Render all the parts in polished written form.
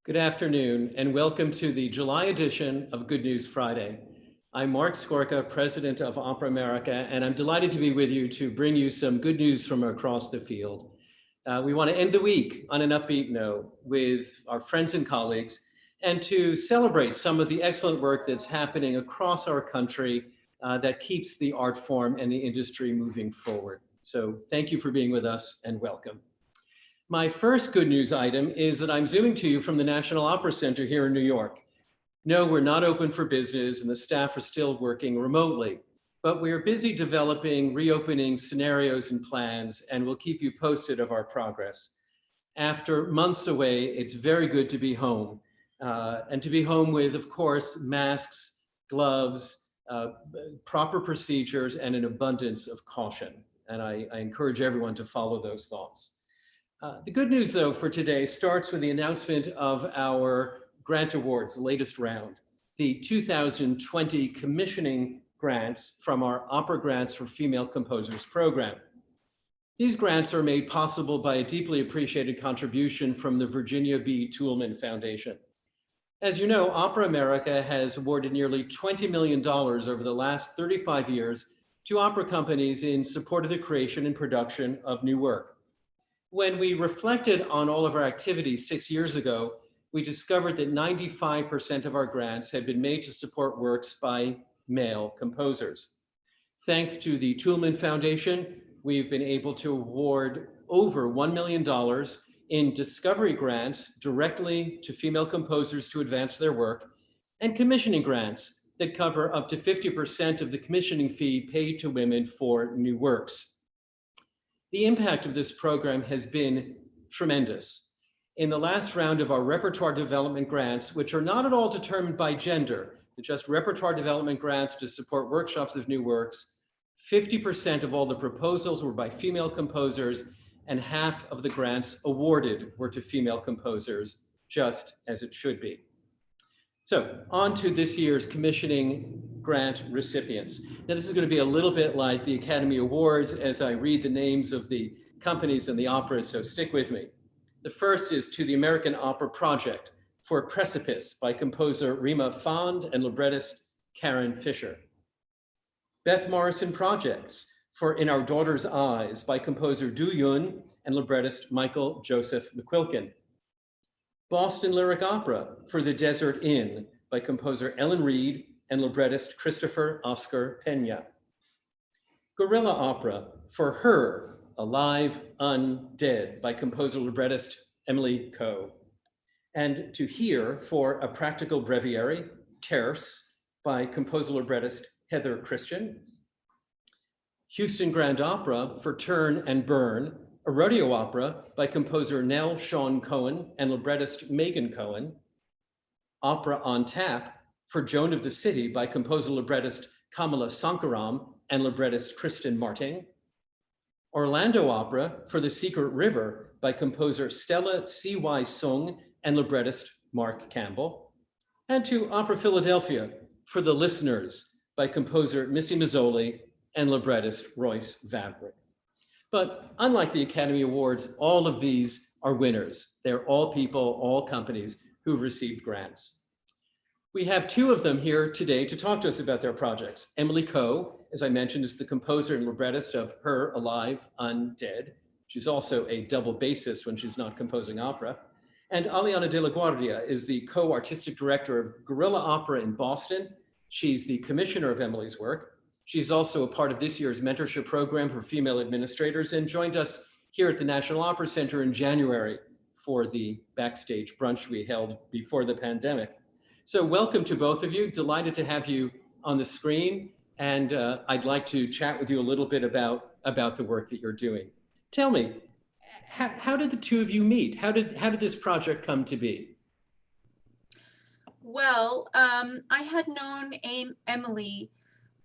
Good afternoon, and welcome to the July edition of Good News Friday. I'm Mark Skorka, president of Opera America, and I'm delighted to be with you to bring you some good news from across the field. We want to end the week on an upbeat note with our friends and colleagues and to celebrate some of the excellent work that's happening across our country that keeps the art form and the industry moving forward. So thank you for being with us and welcome. My first good news item is that I'm zooming to you from the National Opera Center here in New York. No, we're not open for business and the staff are still working remotely, but we are busy developing reopening scenarios and plans, and we'll keep you posted of our progress. After months away, it's very good to be home, and to be home with, of course, masks, gloves, proper procedures, and an abundance of caution. And I encourage everyone to follow those thoughts. The good news, though, for today starts with the announcement of our grant awards, the latest round, the 2020 commissioning grants from our Opera Grants for Female Composers program. These grants are made possible by a deeply appreciated contribution from the Virginia B. Toolman Foundation. As you know, Opera America has awarded nearly $20 million over the last 35 years to opera companies in support of the creation and production of new work. When we reflected on all of our activities 6 years ago, we discovered that 95% of our grants had been made to support works by male composers. Thanks to the Toolman Foundation, we've been able to award over $1 million in discovery grants directly to female composers to advance their work, and commissioning grants that cover up to 50% of the commissioning fee paid to women for new works. The impact of this program has been tremendous. In the last round of our repertoire development grants, which are not at all determined by gender, but just repertoire development grants to support workshops of new works, 50% of all the proposals were by female composers, and half of the grants awarded were to female composers, just as it should be. So on to this year's commissioning grant recipients. Now this is going to be a little bit like the Academy Awards as I read the names of the companies and the operas, so stick with me. The first is to the American Opera Project for Precipice by composer Rima Fond and librettist Karen Fisher. Beth Morrison Projects for In Our Daughter's Eyes by composer Du Yun and librettist Michael Joseph McQuilkin. Boston Lyric Opera for The Desert Inn by composer Ellen Reed and librettist Christopher Oscar Pena. Guerrilla Opera for Her, Alive, Undead by composer librettist Emily Koh. And To Hear for A Practical Breviary, Terce by composer librettist Heather Christian. Houston Grand Opera for Turn and Burn, a rodeo opera by composer Nell Sean Cohen and librettist Megan Cohen. Opera on Tap for Joan of the City by composer librettist Kamala Sankaram and librettist Kristen Martin. Orlando Opera for The Secret River by composer Stella C.Y. Sung and librettist Mark Campbell. And to Opera Philadelphia for The Listeners by composer Missy Mazzoli and librettist Royce Vavrick. But unlike the Academy Awards, all of these are winners. They're all people, all companies who've received grants. We have two of them here today to talk to us about their projects. Emily Koh, as I mentioned, is the composer and librettist of Her, Alive, Undead. She's also a double bassist when she's not composing opera. And Aliana de la Guardia is the co-artistic director of Guerrilla Opera in Boston. She's the commissioner of Emily's work. She's also a part of this year's mentorship program for female administrators and joined us here at the National Opera Center in January for the backstage brunch we held before the pandemic. So welcome to both of you. Delighted to have you on the screen. And I'd like to chat with you a little bit about the work that you're doing. Tell me, how did the two of you meet? How did this project come to be? Well, I had known Emily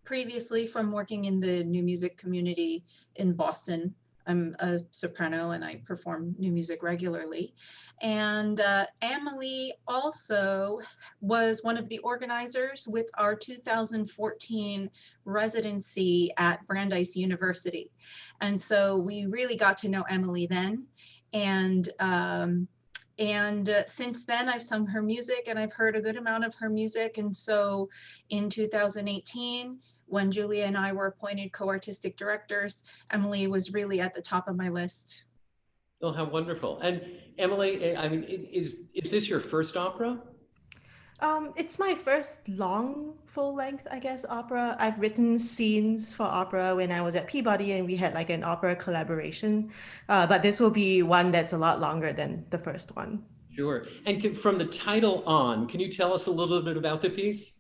previously from working in the new music community in Boston. I'm a soprano and I perform new music regularly. And Emily also was one of the organizers with our 2014 residency at Brandeis University. And so we really got to know Emily then. And And since then, I've sung her music and I've heard a good amount of her music. And so in 2018, when Julia and I were appointed co-artistic directors, Emily was really at the top of my list. Oh, how wonderful. And Emily, I mean, is this your first opera? It's my first long, full-length, I guess, opera. I've written scenes for opera when I was at Peabody, and we had like an opera collaboration. But this will be one that's a lot longer than the first one. Sure. And from the title on, can you tell us a little bit about the piece?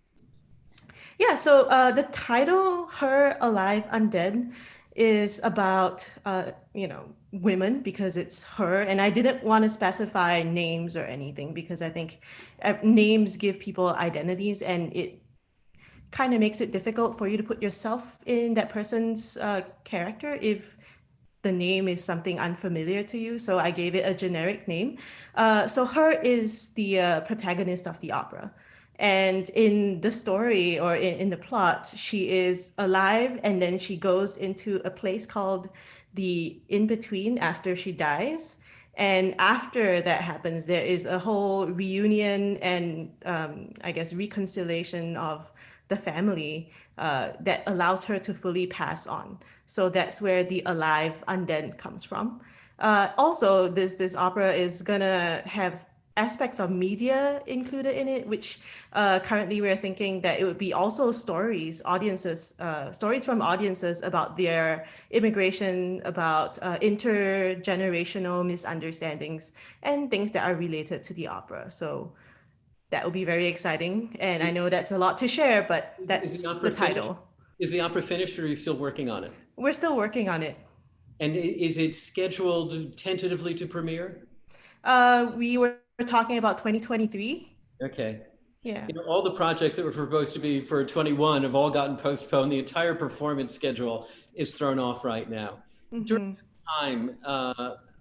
Yeah, so the title, Her Alive Undead, is about, women because it's her. And I didn't want to specify names or anything because I think names give people identities and it kind of makes it difficult for you to put yourself in that person's character if the name is something unfamiliar to you. So I gave it a generic name. So her is the protagonist of the opera. And in the story or in the plot, she is alive and then she goes into a place called the in-between after she dies. And after that happens, there is a whole reunion and I guess reconciliation of the family that allows her to fully pass on. So that's where the alive undead comes from. Also, this opera is gonna have aspects of media included in it, which currently we're thinking that it would be also stories from audiences about their immigration, about intergenerational misunderstandings, and things that are related to the opera. So that will be very exciting. And I know that's a lot to share, but Is the that's the opera finished? title. Is the opera finished or are you still working on it? We're still working on it. And is it scheduled tentatively to premiere? We were talking about 2023. Okay. Yeah. You know, all the projects that were supposed to be for 21 have all gotten postponed. The entire performance schedule is thrown off right now. During Hmm. this time,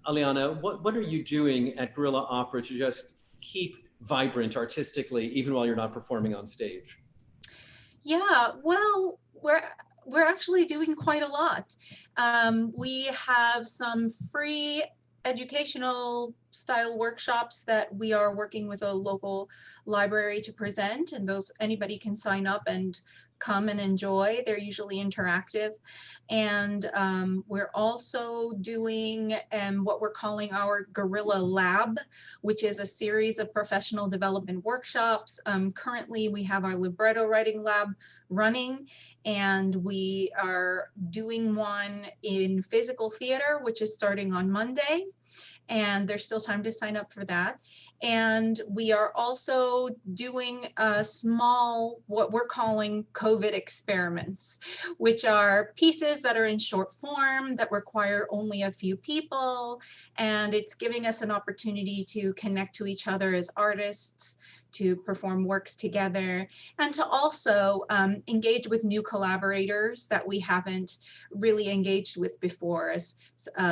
Aliana, what are you doing at Guerrilla Opera to just keep vibrant artistically, even while you're not performing on stage? Yeah, well, we're actually doing quite a lot. We have some free educational style workshops that we are working with a local library to present, and those anybody can sign up and come and enjoy. They're usually interactive. And we're also doing what we're calling our Guerrilla Lab, which is a series of professional development workshops. Currently, we have our libretto writing lab running, and we are doing one in physical theater, which is starting on Monday. And there's still time to sign up for that. And we are also doing a small, what we're calling COVID experiments, which are pieces that are in short form that require only a few people. And it's giving us an opportunity to connect to each other as artists, to perform works together, and to also engage with new collaborators that we haven't really engaged with before as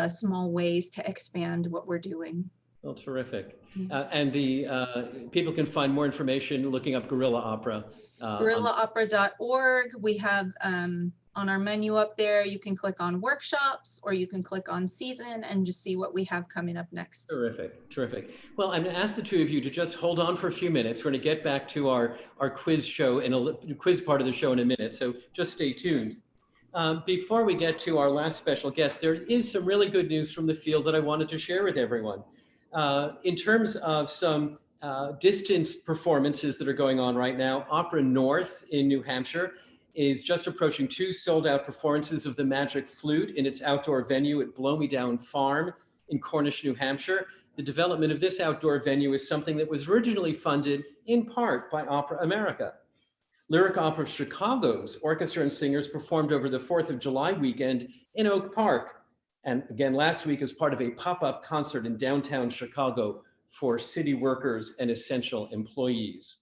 small ways to expand what we're doing. Well, terrific. Yeah. And the people can find more information looking up Guerrilla Opera. GuerrillaOpera.org. We have on our menu up there, you can click on workshops or you can click on season and just see what we have coming up next. Terrific, terrific. Well, I'm going to ask the two of you to just hold on for a few minutes. We're going to get back to our quiz show in a quiz part of the show in a minute, so just stay tuned. Before we get to our last special guest, there is some really good news from the field that I wanted to share with everyone. In terms of some distance performances that are going on right now, Opera North in New Hampshire is just approaching 2 sold-out performances of the Magic Flute in its outdoor venue at Blow Me Down Farm in Cornish, New Hampshire. The development of this outdoor venue is something that was originally funded in part by Opera America. Lyric Opera of Chicago's orchestra and singers performed over the 4th of July weekend in Oak Park. And again, last week as part of a pop-up concert in downtown Chicago for city workers and essential employees.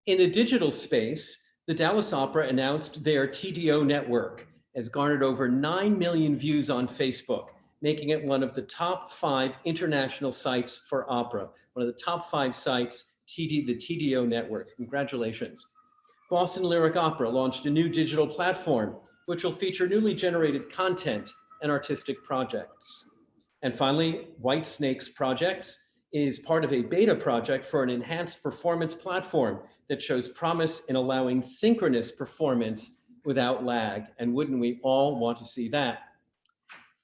In the digital space, the Dallas Opera announced their TDO network has garnered over 9 million views on Facebook, making it one of the top 5 international sites for opera, one of the top 5 sites, the TDO network. Congratulations. Boston Lyric Opera launched a new digital platform, which will feature newly generated content and artistic projects. And finally, White Snake's Projects is part of a beta project for an enhanced performance platform that shows promise in allowing synchronous performance without lag. And wouldn't we all want to see that?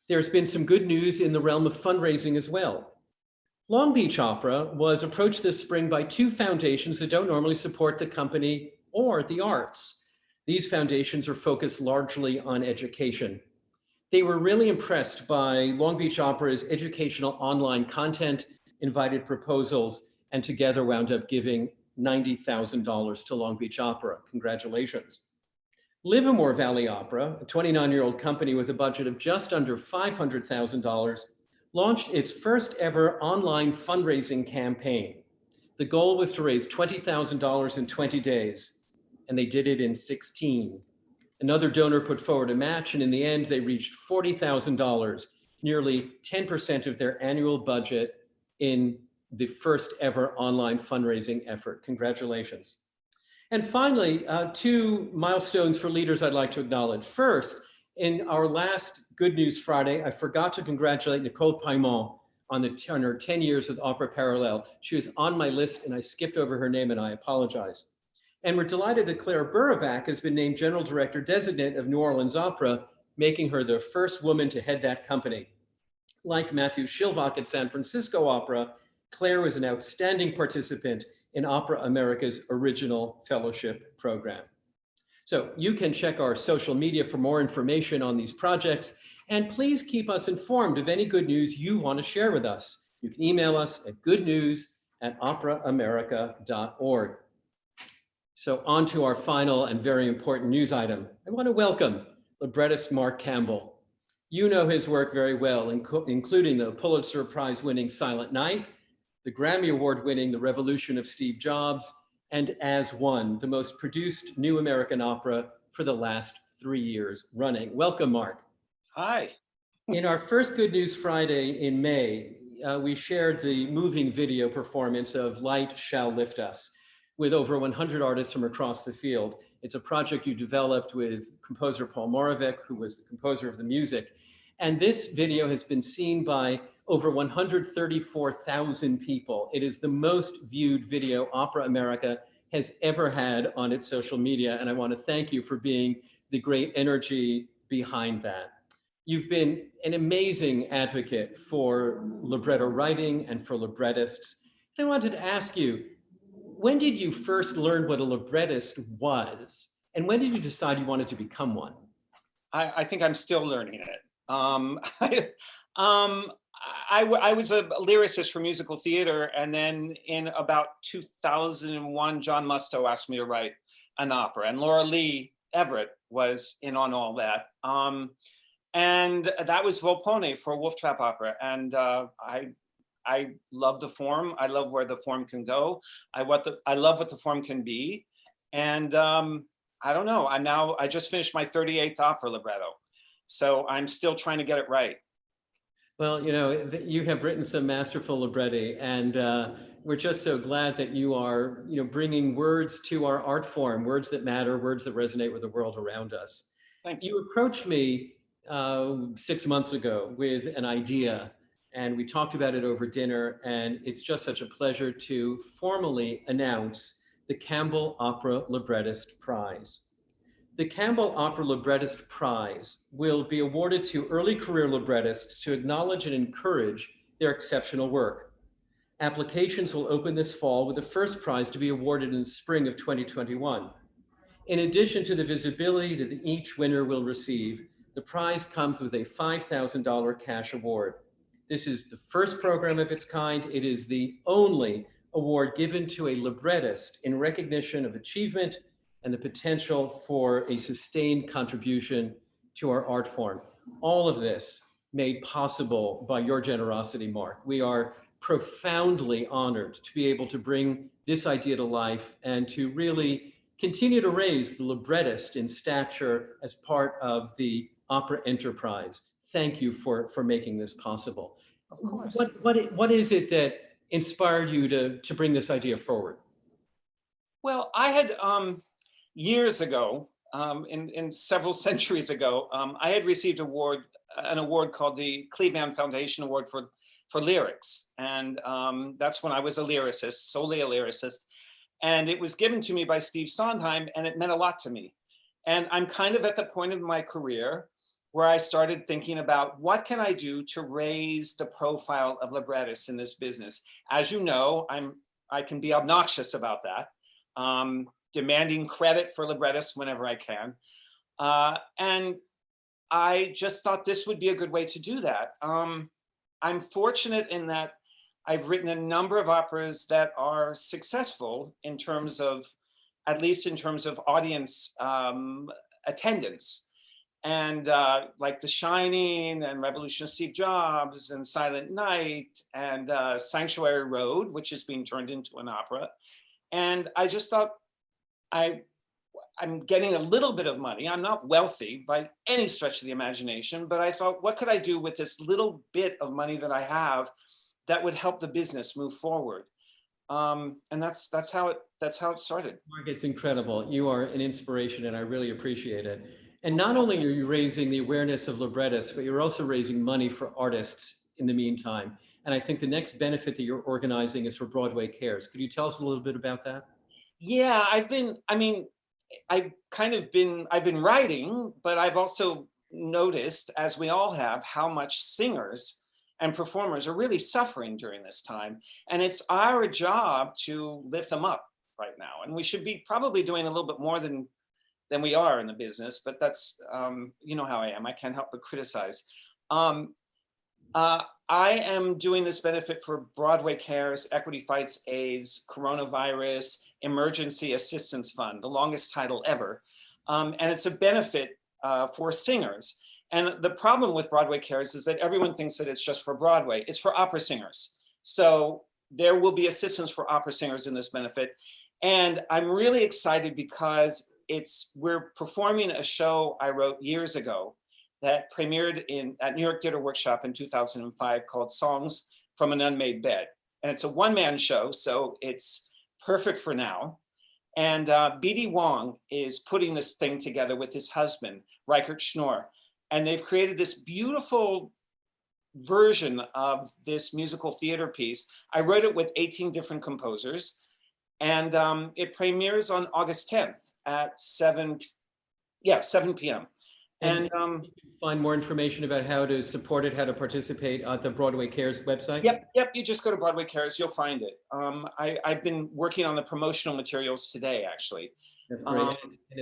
There's been some good news in the realm of fundraising as well. Long Beach Opera was approached this spring by two foundations that don't normally support the company or the arts. These foundations are focused largely on education. They were really impressed by Long Beach Opera's educational online content, invited proposals, and together wound up giving $90,000 to Long Beach Opera. Congratulations. Livermore Valley Opera, a 29-year-old company with a budget of just under $500,000, launched its first ever online fundraising campaign. The goal was to raise $20,000 in 20 days, and they did it in 16. Another donor put forward a match, and in the end, they reached $40,000, nearly 10% of their annual budget in the first ever online fundraising effort. Congratulations. And finally, two milestones for leaders I'd like to acknowledge. First, in our last Good News Friday, I forgot to congratulate Nicole Paimon on her 10 years with Opera Parallel. She was on my list and I skipped over her name and I apologize. And we're delighted that Claire Buravac has been named General Director Designate of New Orleans Opera, making her the first woman to head that company. Like Matthew Shilvak at San Francisco Opera, Claire was an outstanding participant in Opera America's original fellowship program. So you can check our social media for more information on these projects, and please keep us informed of any good news you want to share with us. You can email us at goodnews@operaamerica.org. So on to our final and very important news item. I want to welcome librettist Mark Campbell. You know his work very well, including the Pulitzer Prize winning Silent Night, the Grammy Award winning The Revolution of Steve Jobs, and As One, the most produced new American opera for the last 3 years running. Welcome, Mark. Hi. In our first Good News Friday in May, we shared the moving video performance of Light Shall Lift Us with over 100 artists from across the field. It's a project you developed with composer Paul Moravec, who was the composer of the music. And this video has been seen by over 134,000 people. It is the most viewed video Opera America has ever had on its social media. And I want to thank you for being the great energy behind that. You've been an amazing advocate for libretto writing and for librettists. I wanted to ask you, when did you first learn what a librettist was? And when did you decide you wanted to become one? I think I'm still learning it. I was a lyricist for musical theater, and then in about 2001, John Musto asked me to write an opera, and Laura Lee Everett was in on all that. And that was Volpone for Wolf Trap Opera, and I love the form. I love where the form can go. I love what the form can be, and I don't know. I just finished my 38th opera libretto, so I'm still trying to get it right. Well, you know, you have written some masterful libretti, and we're just so glad that you are, you know, bringing words to our art form, words that matter, words that resonate with the world around us. Thank you. You approached me 6 months ago with an idea, and we talked about it over dinner, and it's just such a pleasure to formally announce the Campbell Opera Librettist Prize. The Campbell Opera Librettist Prize will be awarded to early career librettists to acknowledge and encourage their exceptional work. Applications will open this fall, with the first prize to be awarded in the spring of 2021. In addition to the visibility that each winner will receive, the prize comes with a $5,000 cash award. This is the first program of its kind. It is the only award given to a librettist in recognition of achievement and the potential for a sustained contribution to our art form. All of this made possible by your generosity, Mark. We are profoundly honored to be able to bring this idea to life and to really continue to raise the librettist in stature as part of the opera enterprise. Thank you for making this possible. Of course. What is it that inspired you to bring this idea forward? Well, I had years ago, in several centuries ago, I had received an award called the Kleeman Foundation Award for for lyrics. And that's when I was a lyricist, solely a lyricist. And it was given to me by Steve Sondheim, and it meant a lot to me. And I'm kind of at the point of my career where I started thinking about what can I do to raise the profile of librettists in this business. As you know, I can be obnoxious about that, demanding credit for librettists whenever I can. And I just thought this would be a good way to do that. I'm fortunate in that I've written a number of operas that are successful in terms of, at least in terms of audience attendance. And like The Shining and Revolution of Steve Jobs and Silent Night and Sanctuary Road, which is being turned into an opera. And I just thought, I'm getting a little bit of money. I'm not wealthy by any stretch of the imagination, but I thought, what could I do with this little bit of money that I have that would help the business move forward? And that's how it started. Mark, it's incredible. You are an inspiration, and I really appreciate it. And not only are you raising the awareness of librettists, but you're also raising money for artists in the meantime. And I think the next benefit that you're organizing is for Broadway Cares. Could you tell us a little bit about that? Yeah, I've been writing, but I've also noticed, as we all have, how much singers and performers are really suffering during this time. And it's our job to lift them up right now. And we should be probably doing a little bit more than we are in the business, but that's, you know how I am. I can't help but criticize. I am doing this benefit for Broadway Cares, Equity Fights AIDS, Coronavirus, Emergency Assistance Fund, the longest title ever. And it's a benefit for singers. And the problem with Broadway Cares is that everyone thinks that it's just for Broadway. It's for opera singers. So there will be assistance for opera singers in this benefit. And I'm really excited because we're performing a show I wrote years ago that premiered at New York Theater Workshop in 2005 called Songs from an Unmade Bed. And it's a one-man show, so it's perfect for now. And B.D. Wong is putting this thing together with his husband, Reichert Schnorr. And they've created this beautiful version of this musical theater piece. I wrote it with 18 different composers. And it premieres on August 10th at 7 p.m. And you can find more information about how to support it, how to participate at the Broadway Cares website? Yep, you just go to Broadway Cares, you'll find it. I've been working on the promotional materials today, actually. That's great.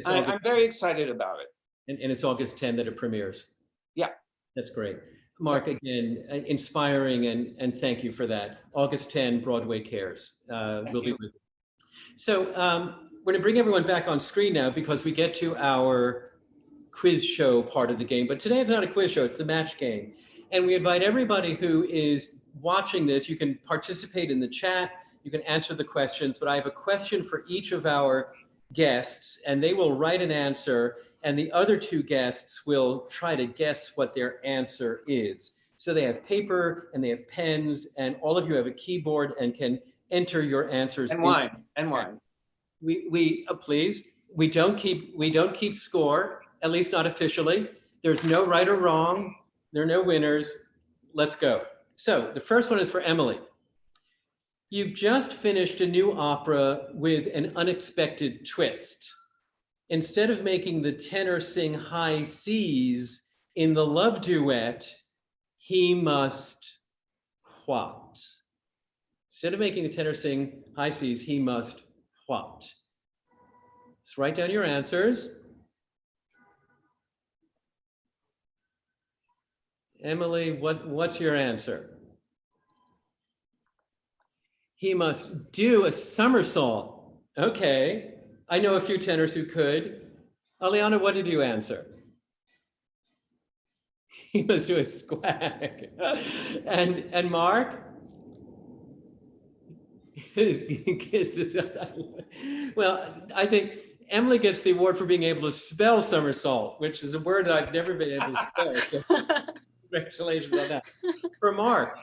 I'm very excited about it. And it's August 10 that it premieres. Yeah. That's great. Mark, again, inspiring, and thank you for that. August 10, Broadway Cares. We'll be with you. So we're going to bring everyone back on screen now because we get to our quiz show part of the game. But today it's not a quiz show, it's the match game. And we invite everybody who is watching this, you can participate in the chat, you can answer the questions, but I have a question for each of our guests, and they will write an answer, and the other two guests will try to guess what their answer is. So they have paper and they have pens, and all of you have a keyboard and can enter your answers. And wine. Please, we don't keep score, at least not officially. There's no right or wrong. There are no winners. Let's go. So the first one is for Emily. You've just finished a new opera with an unexpected twist. Instead of making the tenor sing high C's in the love duet, he must what? Instead of making the tenor sing high C's, he must what? Let's write down your answers. Emily, what's your answer? He must do a somersault. Okay, I know a few tenors who could. Aliana, what did you answer? He must do a squag. And Mark? Well, I think Emily gets the award for being able to spell somersault, which is a word that I've never been able to spell. So congratulations on that. For Mark,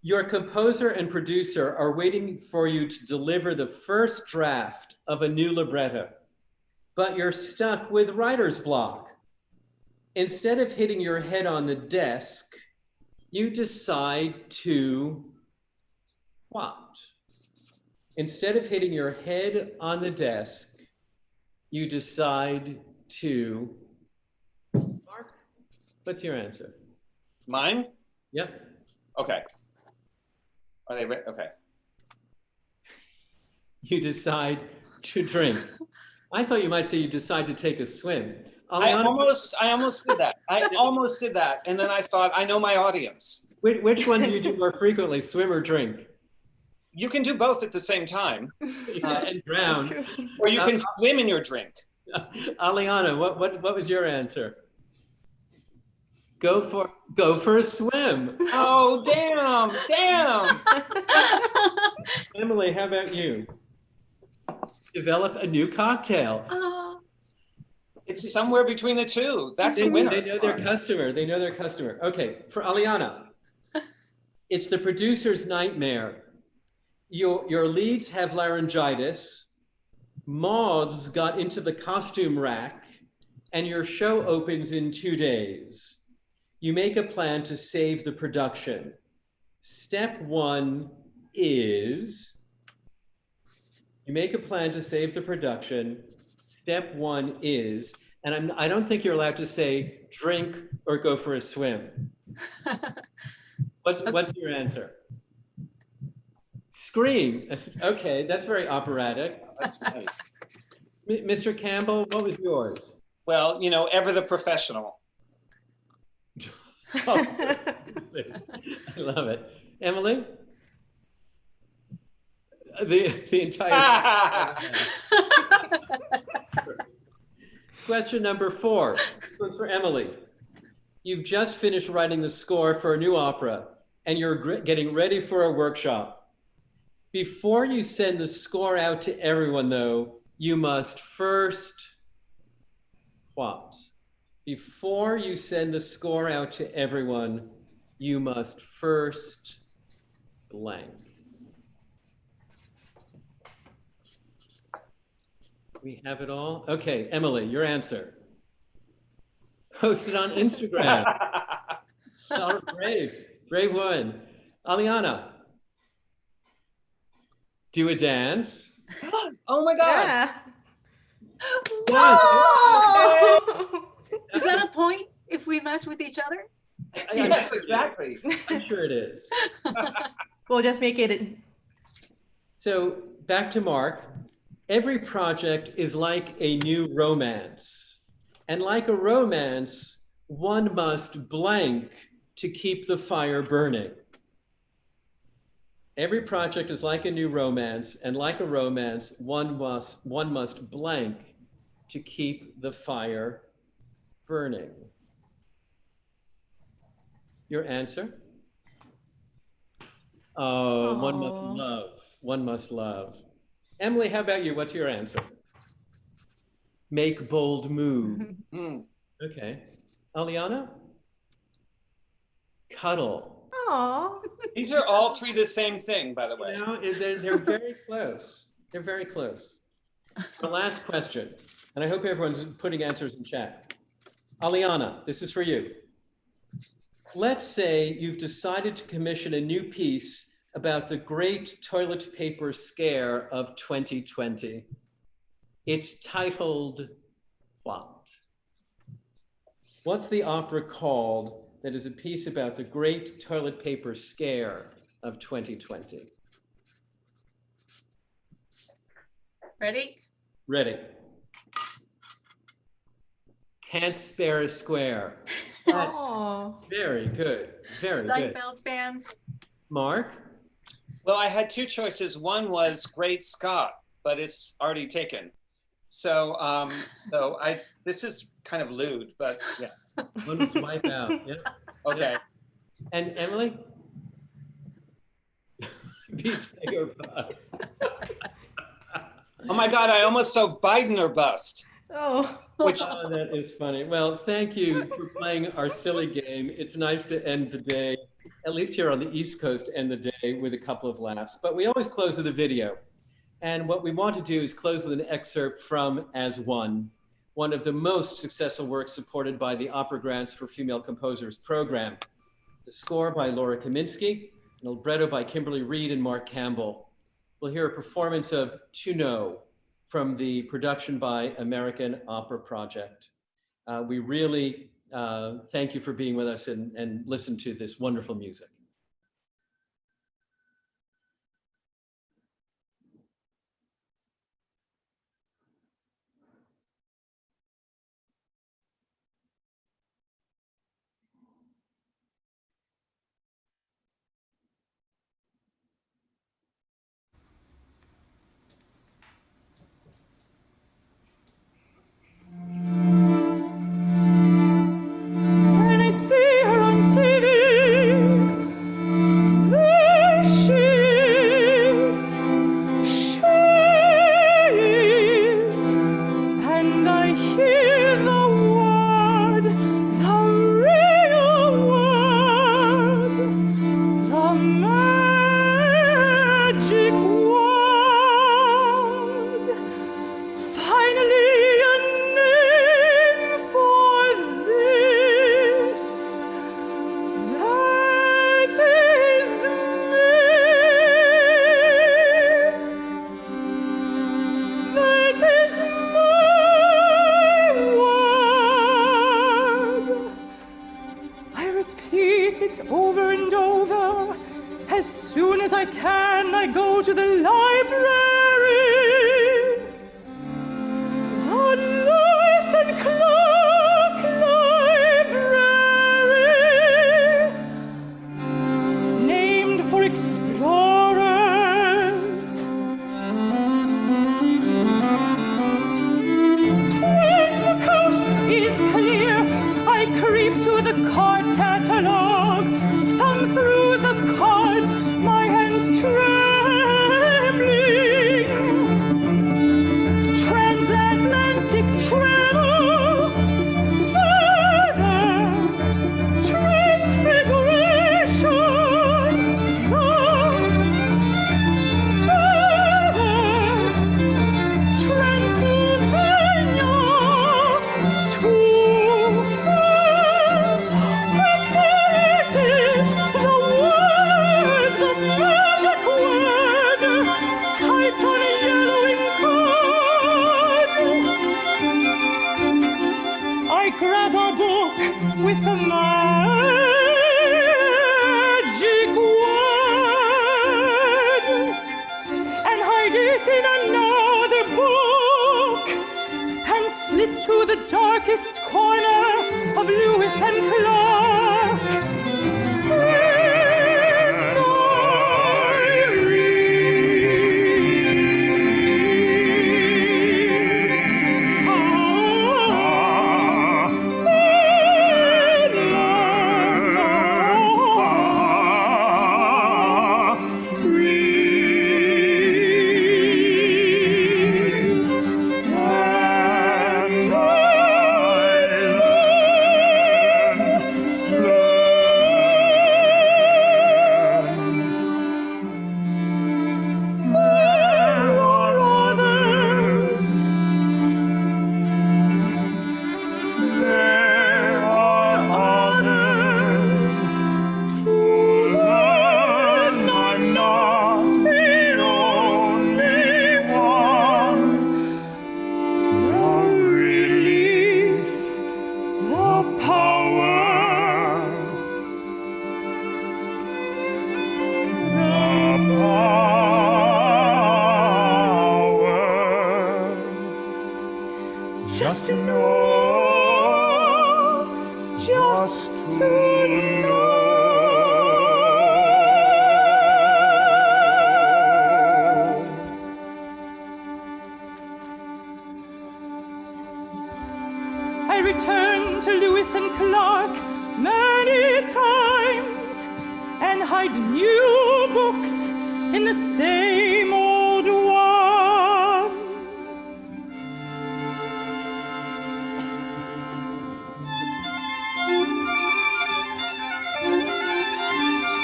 your composer and producer are waiting for you to deliver the first draft of a new libretto, but you're stuck with writer's block. Instead of hitting your head on the desk, You decide to what? Instead of hitting your head on the desk, you decide to, Mark, what's your answer? Mine? Yep. Okay. Are they ready? Okay. You decide to drink. I thought you might say you decide to take a swim. I Aliana, almost did that. I almost did that. And then I thought, I know my audience. which one do you do more frequently, swim or drink? You can do both at the same time, And That's drown. true. or you can swim in your drink. Aliana, what was your answer? Go for a swim. Oh, damn. Emily, how about you? Develop a new cocktail. It's somewhere between the two. That's They a winner. know their customer. They know their customer. Okay, for Aliana, it's the producer's nightmare. Your leads have laryngitis, moths got into the costume rack, and your show opens in 2 days. You make a plan to save the production. Step one is, you make a plan to save the production. Step one is, and I don't think you're allowed to say drink or go for a swim. What's your answer? Scream. Okay, that's very operatic. That's nice. Mr. Campbell, what was yours? Well, ever the professional. Oh, I love it. Emily? The entire Question number 4. This one's for Emily. You've just finished writing the score for a new opera and you're getting ready for a workshop. Before you send the score out to everyone, though, you must first what? Before you send the score out to everyone, you must first blank. We have it all? Okay, Emily, your answer. Post it on Instagram. Oh, brave one. Aliana, do a dance. Oh my God. Yeah. Whoa! Is that a point if we match with each other? Yes, exactly. I'm sure it is. We'll just make it. So back to Mark. Every project is like a new romance. And like a romance, one must blank to keep the fire burning. Every project is like a new romance, and like a romance, one must blank to keep the fire burning. Your answer? Oh, one must love. One must love. Emily, how about you? What's your answer? Make bold move. Okay. Aliana? Cuddle. Aw. These are all three the same thing, by the way. You know, they're very close. They're very close. The last question, and I hope everyone's putting answers in chat. Aliana, this is for you. Let's say you've decided to commission a new piece about the great toilet paper scare of 2020. It's titled what? What's the opera called that is a piece about the great toilet paper scare of 2020? Ready? Ready. Can't Spare a Square. Aw. Very good. Very good. Seinfeld fans. Mark? Well, I had two choices. One was Great Scott, but it's already taken. So, this is kind of lewd, but yeah. One was Wipe Out. Yeah. Okay. And Emily? Beat or bust. Oh my God, I almost saw Biden or bust. Oh. Which Oh, that is funny. Well, thank you for playing our silly game. It's nice to end the day, at least here on the East Coast, end the day with a couple of laughs. But we always close with a video. And what we want to do is close with an excerpt from As One of the most successful works supported by the Opera Grants for Female Composers program. The score by Laura Kaminsky, and libretto by Kimberly Reed and Mark Campbell. We'll hear a performance of To Know from the production by American Opera Project. We really thank you for being with us and listen to this wonderful music. When I see her on TV, there she is, and I hear the word, the real word, the magic word. Finally, a name for this. That is me. That is my word. I repeat it over and over. As soon as I can, I go to the library. The Lewis and Clark Library, named for explorers. When the coast is clear, I creep to the card catalog, thumb through the cards, my hands trembling. Transatlantic travel, further transfiguration, further Transylvania, to and there it is, the word, the magic word, typed on a yellowing card. I grab a book with the magic word and hide it in another book and slip to the darkest corner of Lewis and Clark. Just to know, just to know. I return to Lewis and Clark many times and hide new books in the same old one.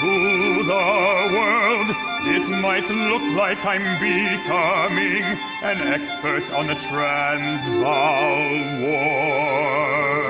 To the world, it might look like I'm becoming an expert on the Transvaal War.